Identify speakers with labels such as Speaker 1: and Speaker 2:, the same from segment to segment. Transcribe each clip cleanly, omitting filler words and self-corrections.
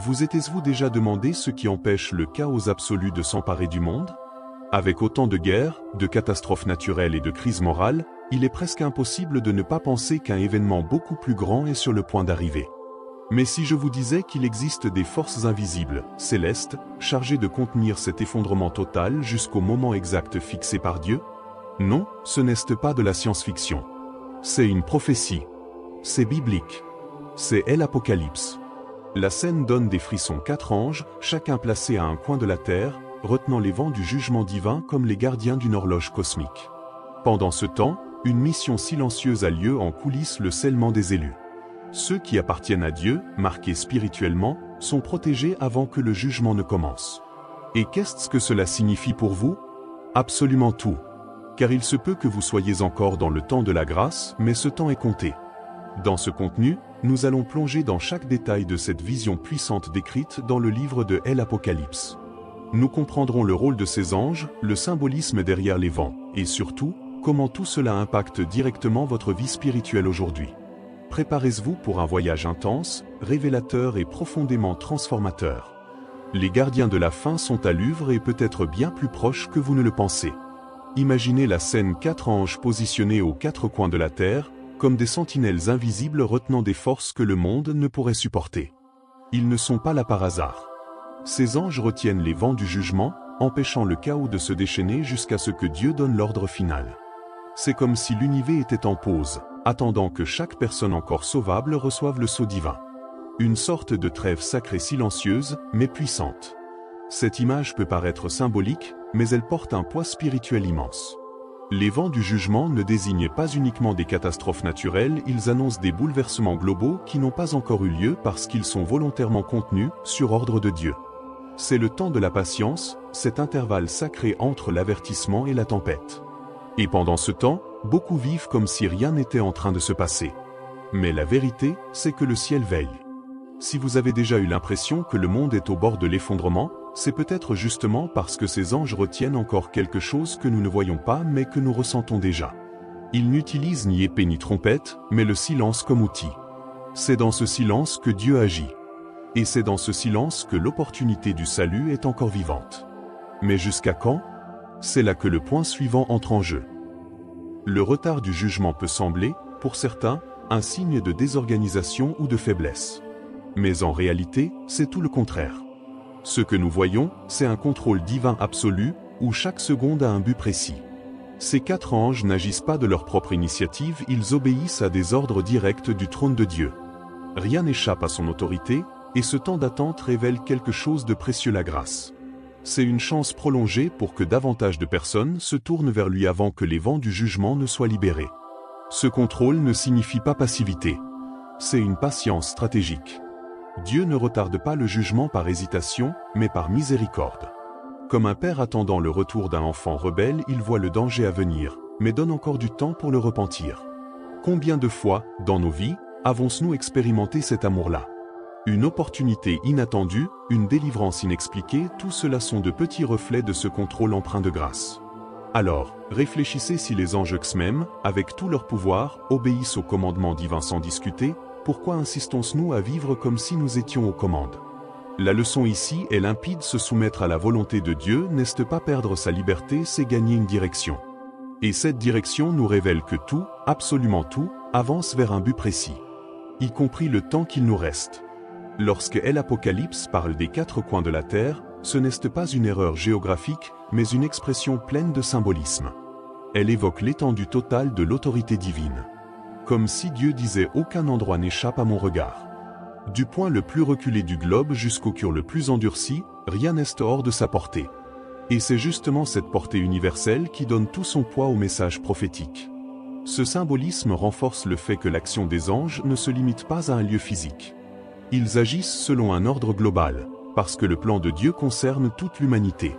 Speaker 1: Vous êtes-vous déjà demandé ce qui empêche le chaos absolu de s'emparer du monde? Avec autant de guerres, de catastrophes naturelles et de crises morales, il est presque impossible de ne pas penser qu'un événement beaucoup plus grand est sur le point d'arriver. Mais si je vous disais qu'il existe des forces invisibles, célestes, chargées de contenir cet effondrement total jusqu'au moment exact fixé par Dieu? Non, ce n'est pas de la science-fiction. C'est une prophétie. C'est biblique. C'est l'Apocalypse. La scène donne des frissons. 4 anges, chacun placé à un coin de la terre, retenant les vents du jugement divin comme les gardiens d'une horloge cosmique. Pendant ce temps, une mission silencieuse a lieu en coulisses, le scellement des élus. Ceux qui appartiennent à Dieu, marqués spirituellement, sont protégés avant que le jugement ne commence. Et qu'est-ce que cela signifie pour vous? Absolument tout. Car il se peut que vous soyez encore dans le temps de la grâce, mais ce temps est compté. Dans ce contenu, nous allons plonger dans chaque détail de cette vision puissante décrite dans le livre de l'Apocalypse. Nous comprendrons le rôle de ces anges, le symbolisme derrière les vents, et surtout, comment tout cela impacte directement votre vie spirituelle aujourd'hui. Préparez-vous pour un voyage intense, révélateur et profondément transformateur. Les gardiens de la fin sont à l'œuvre et peut-être bien plus proches que vous ne le pensez. Imaginez la scène, 4 anges positionnés aux 4 coins de la terre, comme des sentinelles invisibles retenant des forces que le monde ne pourrait supporter. Ils ne sont pas là par hasard. Ces anges retiennent les vents du jugement, empêchant le chaos de se déchaîner jusqu'à ce que Dieu donne l'ordre final. C'est comme si l'univers était en pause, attendant que chaque personne encore sauvable reçoive le sceau divin. Une sorte de trêve sacrée silencieuse, mais puissante. Cette image peut paraître symbolique, mais elle porte un poids spirituel immense. Les vents du jugement ne désignent pas uniquement des catastrophes naturelles, ils annoncent des bouleversements globaux qui n'ont pas encore eu lieu parce qu'ils sont volontairement contenus, sur ordre de Dieu. C'est le temps de la patience, cet intervalle sacré entre l'avertissement et la tempête. Et pendant ce temps, beaucoup vivent comme si rien n'était en train de se passer. Mais la vérité, c'est que le ciel veille. Si vous avez déjà eu l'impression que le monde est au bord de l'effondrement, c'est peut-être justement parce que ces anges retiennent encore quelque chose que nous ne voyons pas mais que nous ressentons déjà. Ils n'utilisent ni épée ni trompette, mais le silence comme outil. C'est dans ce silence que Dieu agit. Et c'est dans ce silence que l'opportunité du salut est encore vivante. Mais jusqu'à quand? C'est là que le point suivant entre en jeu. Le retard du jugement peut sembler, pour certains, un signe de désorganisation ou de faiblesse. Mais en réalité, c'est tout le contraire. Ce que nous voyons, c'est un contrôle divin absolu, où chaque seconde a un but précis. Ces 4 anges n'agissent pas de leur propre initiative, ils obéissent à des ordres directs du trône de Dieu. Rien n'échappe à son autorité, et ce temps d'attente révèle quelque chose de précieux, la grâce. C'est une chance prolongée pour que davantage de personnes se tournent vers lui avant que les vents du jugement ne soient libérés. Ce contrôle ne signifie pas passivité. C'est une patience stratégique. Dieu ne retarde pas le jugement par hésitation, mais par miséricorde. Comme un père attendant le retour d'un enfant rebelle, il voit le danger à venir, mais donne encore du temps pour le repentir. Combien de fois, dans nos vies, avons-nous expérimenté cet amour-là? Une opportunité inattendue, une délivrance inexpliquée, tout cela sont de petits reflets de ce contrôle empreint de grâce. Alors, réfléchissez, si les anges XMEM, avec tout leur pouvoir, obéissent au commandement divin sans discuter, pourquoi insistons-nous à vivre comme si nous étions aux commandes? La leçon ici est limpide, se soumettre à la volonté de Dieu n'est pas perdre sa liberté, c'est gagner une direction. Et cette direction nous révèle que tout, absolument tout, avance vers un but précis. Y compris le temps qu'il nous reste. Lorsque l'Apocalypse parle des 4 coins de la terre, ce n'est pas une erreur géographique, mais une expression pleine de symbolisme. Elle évoque l'étendue totale de l'autorité divine. Comme si Dieu disait « Aucun endroit n'échappe à mon regard ». Du point le plus reculé du globe jusqu'au cœur le plus endurci, rien n'est hors de sa portée. Et c'est justement cette portée universelle qui donne tout son poids au message prophétique. Ce symbolisme renforce le fait que l'action des anges ne se limite pas à un lieu physique. Ils agissent selon un ordre global, parce que le plan de Dieu concerne toute l'humanité.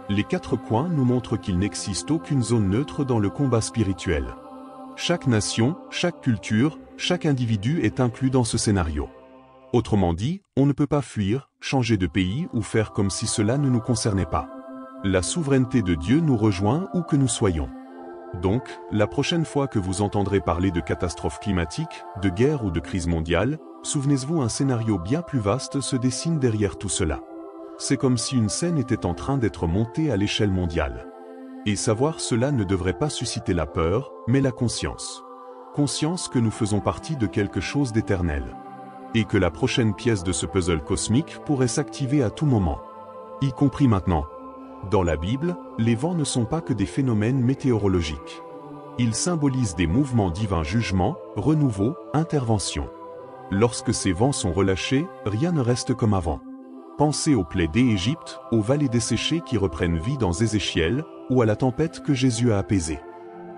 Speaker 1: Les 4 coins nous montrent qu'il n'existe aucune zone neutre dans le combat spirituel. Chaque nation, chaque culture, chaque individu est inclus dans ce scénario. Autrement dit, on ne peut pas fuir, changer de pays ou faire comme si cela ne nous concernait pas. La souveraineté de Dieu nous rejoint où que nous soyons. Donc, la prochaine fois que vous entendrez parler de catastrophes climatiques, de guerre ou de crise mondiale, souvenez-vous, un scénario bien plus vaste se dessine derrière tout cela. C'est comme si une scène était en train d'être montée à l'échelle mondiale. Et savoir cela ne devrait pas susciter la peur, mais la conscience. Conscience que nous faisons partie de quelque chose d'éternel. Et que la prochaine pièce de ce puzzle cosmique pourrait s'activer à tout moment. Y compris maintenant. Dans la Bible, les vents ne sont pas que des phénomènes météorologiques. Ils symbolisent des mouvements divins, jugement, renouveau, intervention. Lorsque ces vents sont relâchés, rien ne reste comme avant. Pensez aux plaies d'Égypte, aux vallées desséchées qui reprennent vie dans Ézéchiel, ou à la tempête que Jésus a apaisée.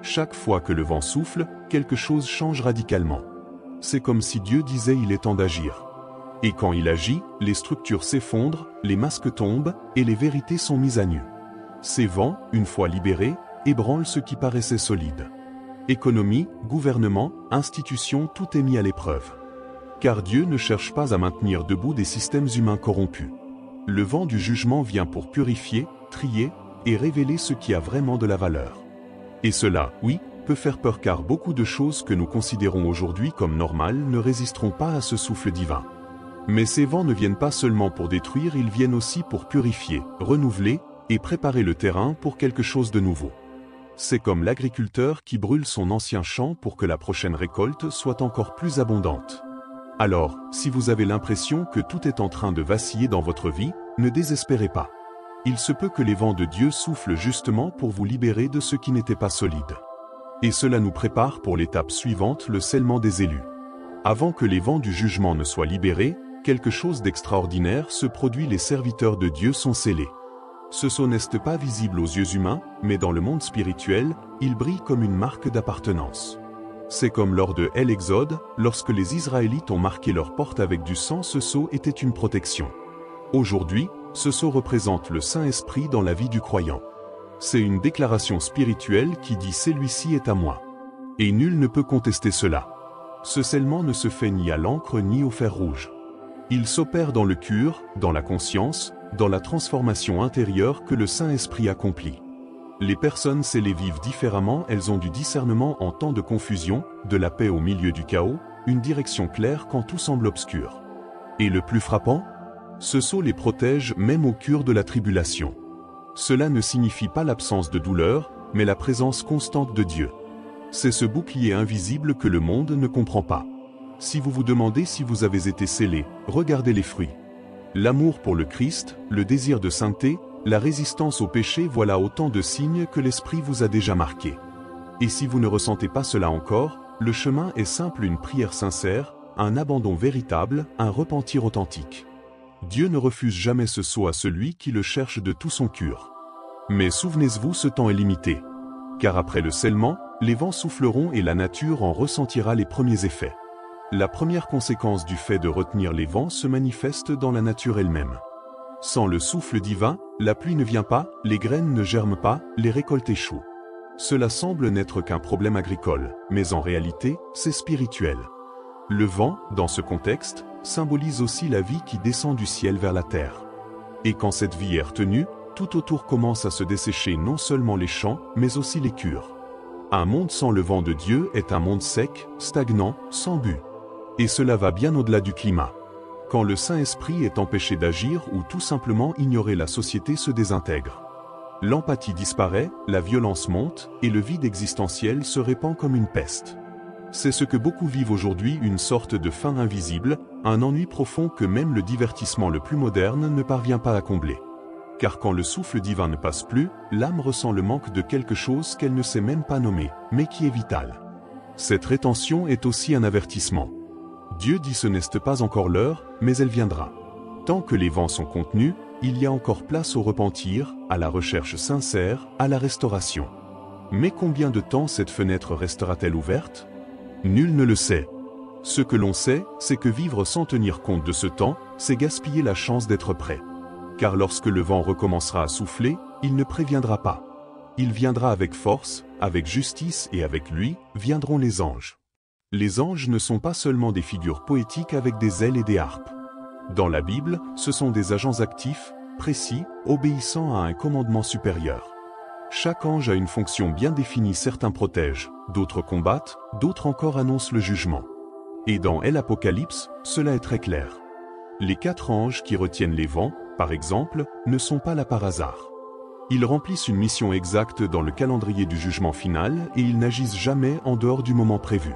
Speaker 1: Chaque fois que le vent souffle, quelque chose change radicalement. C'est comme si Dieu disait il est temps d'agir. Et quand il agit, les structures s'effondrent, les masques tombent, et les vérités sont mises à nu. Ces vents, une fois libérés, ébranlent ce qui paraissait solide. Économie, gouvernement, institutions, tout est mis à l'épreuve. Car Dieu ne cherche pas à maintenir debout des systèmes humains corrompus. Le vent du jugement vient pour purifier, trier, et révéler ce qui a vraiment de la valeur. Et cela, oui, peut faire peur car beaucoup de choses que nous considérons aujourd'hui comme normales ne résisteront pas à ce souffle divin. Mais ces vents ne viennent pas seulement pour détruire, ils viennent aussi pour purifier, renouveler, et préparer le terrain pour quelque chose de nouveau. C'est comme l'agriculteur qui brûle son ancien champ pour que la prochaine récolte soit encore plus abondante. Alors, si vous avez l'impression que tout est en train de vaciller dans votre vie, ne désespérez pas. Il se peut que les vents de Dieu soufflent justement pour vous libérer de ce qui n'était pas solide. Et cela nous prépare pour l'étape suivante, le scellement des élus. Avant que les vents du jugement ne soient libérés, quelque chose d'extraordinaire se produit, les serviteurs de Dieu sont scellés. Ce sceau n'est pas visible aux yeux humains, mais dans le monde spirituel, il brille comme une marque d'appartenance. C'est comme lors de l'Exode, lorsque les Israélites ont marqué leur porte avec du sang, ce sceau était une protection. Aujourd'hui, ce sceau représente le Saint-Esprit dans la vie du croyant. C'est une déclaration spirituelle qui dit « celui-ci est à moi ». Et nul ne peut contester cela. Ce scellement ne se fait ni à l'encre ni au fer rouge. Il s'opère dans le cœur, dans la conscience, dans la transformation intérieure que le Saint-Esprit accomplit. Les personnes scellées vivent différemment, elles ont du discernement en temps de confusion, de la paix au milieu du chaos, une direction claire quand tout semble obscur. Et le plus frappant, ce sceau les protège même au cœur de la tribulation. Cela ne signifie pas l'absence de douleur, mais la présence constante de Dieu. C'est ce bouclier invisible que le monde ne comprend pas. Si vous vous demandez si vous avez été scellé, regardez les fruits. L'amour pour le Christ, le désir de sainteté, la résistance au péché, voilà autant de signes que l'Esprit vous a déjà marqués. Et si vous ne ressentez pas cela encore, le chemin est simple, une prière sincère, un abandon véritable, un repentir authentique. Dieu ne refuse jamais ce sceau à celui qui le cherche de tout son cœur. Mais souvenez-vous, ce temps est limité. Car après le scellement, les vents souffleront et la nature en ressentira les premiers effets. La première conséquence du fait de retenir les vents se manifeste dans la nature elle-même. Sans le souffle divin, la pluie ne vient pas, les graines ne germent pas, les récoltes échouent. Cela semble n'être qu'un problème agricole, mais en réalité, c'est spirituel. Le vent, dans ce contexte, symbolise aussi la vie qui descend du ciel vers la terre. Et quand cette vie est retenue, tout autour commence à se dessécher, non seulement les champs, mais aussi les cures. Un monde sans le vent de Dieu est un monde sec, stagnant, sans but. Et cela va bien au-delà du climat. Quand le Saint-Esprit est empêché d'agir ou tout simplement ignoré, la société se désintègre. L'empathie disparaît, la violence monte, et le vide existentiel se répand comme une peste. C'est ce que beaucoup vivent aujourd'hui, une sorte de faim invisible, un ennui profond que même le divertissement le plus moderne ne parvient pas à combler. Car quand le souffle divin ne passe plus, l'âme ressent le manque de quelque chose qu'elle ne sait même pas nommer, mais qui est vital. Cette rétention est aussi un avertissement. Dieu dit ce n'est pas encore l'heure, mais elle viendra. Tant que les vents sont contenus, il y a encore place au repentir, à la recherche sincère, à la restauration. Mais combien de temps cette fenêtre restera-t-elle ouverte? Nul ne le sait. Ce que l'on sait, c'est que vivre sans tenir compte de ce temps, c'est gaspiller la chance d'être prêt. Car lorsque le vent recommencera à souffler, il ne préviendra pas. Il viendra avec force, avec justice, et avec lui, viendront les anges. Les anges ne sont pas seulement des figures poétiques avec des ailes et des harpes. Dans la Bible, ce sont des agents actifs, précis, obéissant à un commandement supérieur. Chaque ange a une fonction bien définie, certains protègent, d'autres combattent, d'autres encore annoncent le jugement. Et dans l'Apocalypse, cela est très clair. Les 4 anges qui retiennent les vents, par exemple, ne sont pas là par hasard. Ils remplissent une mission exacte dans le calendrier du jugement final et ils n'agissent jamais en dehors du moment prévu.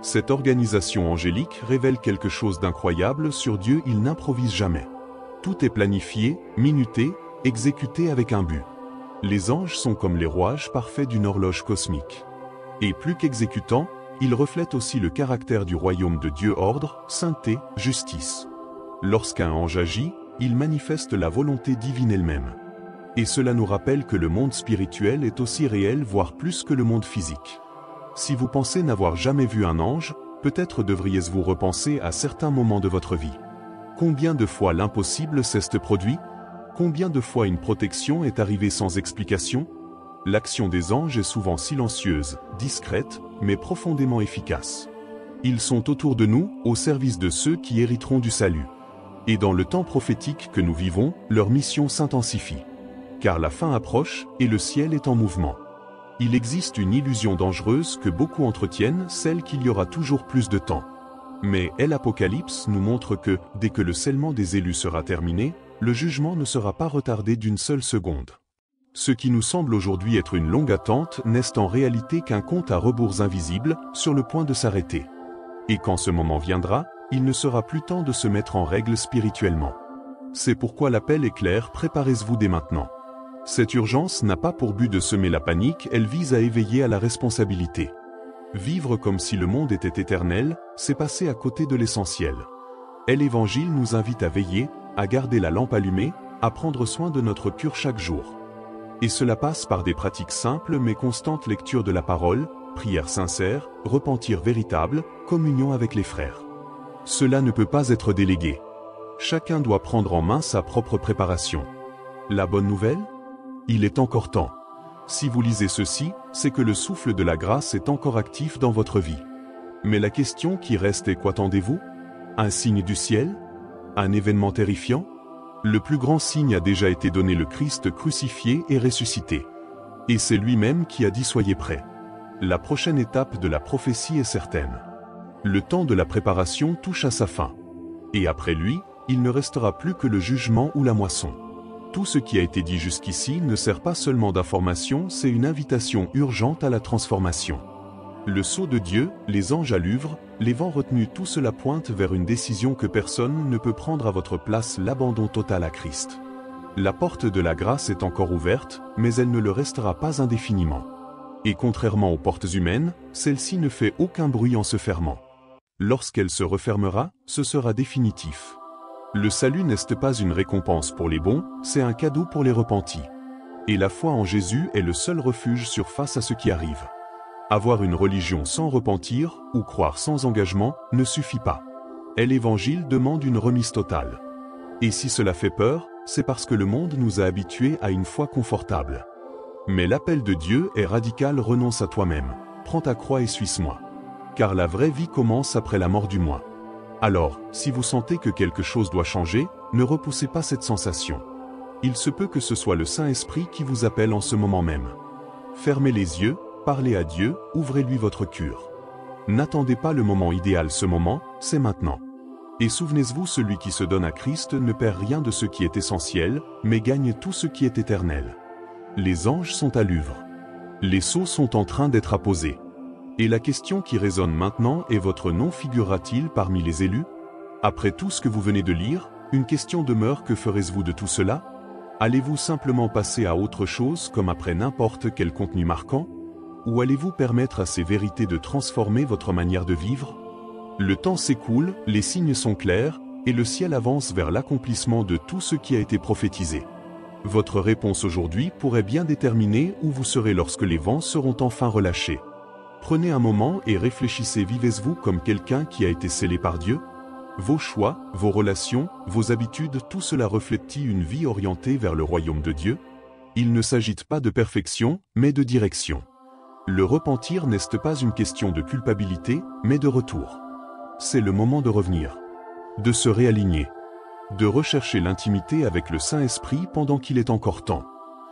Speaker 1: Cette organisation angélique révèle quelque chose d'incroyable sur Dieu, il n'improvise jamais. Tout est planifié, minuté, exécuté avec un but. Les anges sont comme les rouages parfaits d'une horloge cosmique. Et plus qu'exécutants, ils reflètent aussi le caractère du royaume de Dieu: ordre, sainteté, justice. Lorsqu'un ange agit, il manifeste la volonté divine elle-même. Et cela nous rappelle que le monde spirituel est aussi réel, voire plus que le monde physique. Si vous pensez n'avoir jamais vu un ange, peut-être devriez-vous repenser à certains moments de votre vie. Combien de fois l'impossible s'est produit? Combien de fois une protection est arrivée sans explication? L'action des anges est souvent silencieuse, discrète, mais profondément efficace. Ils sont autour de nous, au service de ceux qui hériteront du salut. Et dans le temps prophétique que nous vivons, leur mission s'intensifie. Car la fin approche et le ciel est en mouvement. Il existe une illusion dangereuse que beaucoup entretiennent, celle qu'il y aura toujours plus de temps. Mais l'Apocalypse nous montre que, dès que le scellement des élus sera terminé, le jugement ne sera pas retardé d'une seule seconde. Ce qui nous semble aujourd'hui être une longue attente n'est en réalité qu'un compte à rebours invisible, sur le point de s'arrêter. Et quand ce moment viendra, il ne sera plus temps de se mettre en règle spirituellement. C'est pourquoi l'appel est clair: préparez-vous dès maintenant. Cette urgence n'a pas pour but de semer la panique, elle vise à éveiller à la responsabilité. Vivre comme si le monde était éternel, c'est passer à côté de l'essentiel. L'Évangile nous invite à veiller, à garder la lampe allumée, à prendre soin de notre cœur chaque jour. Et cela passe par des pratiques simples mais constantes: lecture de la parole, prière sincère, repentir véritable, communion avec les frères. Cela ne peut pas être délégué. Chacun doit prendre en main sa propre préparation. La bonne nouvelle? Il est encore temps. Si vous lisez ceci, c'est que le souffle de la grâce est encore actif dans votre vie. Mais la question qui reste est: qu'attendez-vous? Un signe du ciel? Un événement terrifiant? Le plus grand signe a déjà été donné: le Christ crucifié et ressuscité. Et c'est lui-même qui a dit: soyez prêts. La prochaine étape de la prophétie est certaine. Le temps de la préparation touche à sa fin. Et après lui, il ne restera plus que le jugement ou la moisson. Tout ce qui a été dit jusqu'ici ne sert pas seulement d'information, c'est une invitation urgente à la transformation. Le sceau de Dieu, les anges à l'œuvre, les vents retenus, tout cela pointe vers une décision que personne ne peut prendre à votre place: l'abandon total à Christ. La porte de la grâce est encore ouverte, mais elle ne le restera pas indéfiniment. Et contrairement aux portes humaines, celle-ci ne fait aucun bruit en se fermant. Lorsqu'elle se refermera, ce sera définitif. Le salut n'est pas une récompense pour les bons, c'est un cadeau pour les repentis. Et la foi en Jésus est le seul refuge face à ce qui arrive. Avoir une religion sans repentir, ou croire sans engagement, ne suffit pas. L'Évangile demande une remise totale. Et si cela fait peur, c'est parce que le monde nous a habitués à une foi confortable. Mais l'appel de Dieu est radical: renonce à toi-même, prends ta croix et suis-moi. Car la vraie vie commence après la mort du moi. Alors, si vous sentez que quelque chose doit changer, ne repoussez pas cette sensation. Il se peut que ce soit le Saint-Esprit qui vous appelle en ce moment même. Fermez les yeux, parlez à Dieu, ouvrez-lui votre cœur. N'attendez pas le moment idéal, ce moment, c'est maintenant. Et souvenez-vous, celui qui se donne à Christ ne perd rien de ce qui est essentiel, mais gagne tout ce qui est éternel. Les anges sont à l'œuvre. Les sceaux sont en train d'être apposés. Et la question qui résonne maintenant est: votre nom figurera-t-il parmi les élus? Après tout ce que vous venez de lire, une question demeure: que ferez-vous de tout cela? Allez-vous simplement passer à autre chose comme après n'importe quel contenu marquant? Ou allez-vous permettre à ces vérités de transformer votre manière de vivre? Le temps s'écoule, les signes sont clairs, et le ciel avance vers l'accomplissement de tout ce qui a été prophétisé. Votre réponse aujourd'hui pourrait bien déterminer où vous serez lorsque les vents seront enfin relâchés. Prenez un moment et réfléchissez: vivez-vous comme quelqu'un qui a été scellé par Dieu? Vos choix, vos relations, vos habitudes, tout cela reflète-t-il une vie orientée vers le royaume de Dieu? Il ne s'agit pas de perfection, mais de direction. Le repentir n'est pas une question de culpabilité, mais de retour. C'est le moment de revenir, de se réaligner, de rechercher l'intimité avec le Saint-Esprit pendant qu'il est encore temps.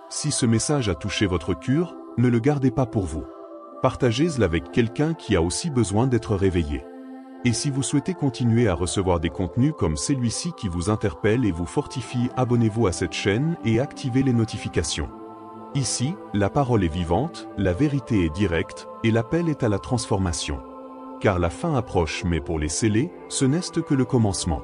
Speaker 1: Si ce message a touché votre cœur, ne le gardez pas pour vous. Partagez-le avec quelqu'un qui a aussi besoin d'être réveillé. Et si vous souhaitez continuer à recevoir des contenus comme celui-ci qui vous interpelle et vous fortifie, abonnez-vous à cette chaîne et activez les notifications. Ici, la parole est vivante, la vérité est directe, et l'appel est à la transformation. Car la fin approche, mais pour les scellés, ce n'est que le commencement.